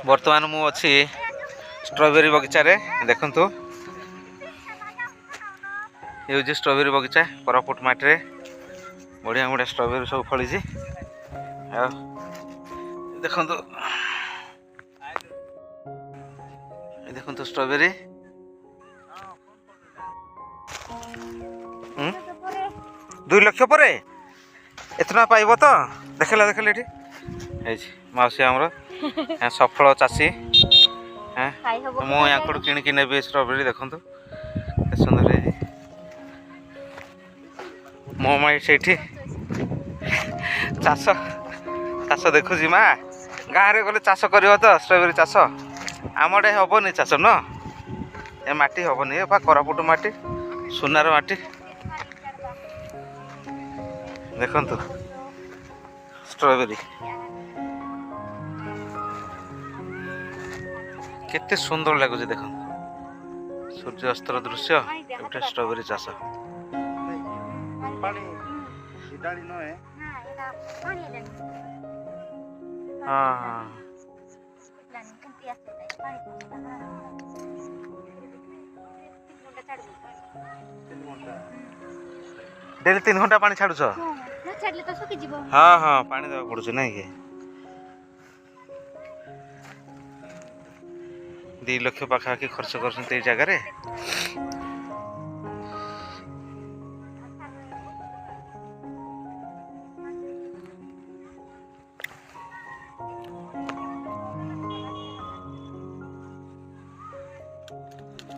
बर्तमान मु अच्छी स्ट्रॉबेरी बगीचा रे देखंतु ये हूँ स्ट्रॉबेरी बगीचा कोरापुट माटी बढ़िया बढ़िया स्ट्रॉबेरी सब फली देखंतु देखंतु स्ट्रॉबेरी 2 लाख पर इतना पाइब तो देखला देखले मौसी आमर सफल चाषी मुझे किणिकी नेबी स्ट्रॉबेरी देखंतु सुंदर मो माई से चाष चाष देखुची माँ गाँव में गले चाष कर तो स्ट्रॉबेरी चाष आम आड़े हेनी चाष न ए माटी हेनी कोरापुट माटी सुनार माटी देखंतु स्ट्रॉबेरी केते सुंदर लगुच देख सूर्यास्तर दृश्य गोटे स्ट्रॉबेरी चाष हाँ डेली 3 घंटा पानी छाड़ुछ हाँ हाँ पानी देवा पड़ुछ नहीं कि 2 लाख पाखापाखि खर्च कर जगह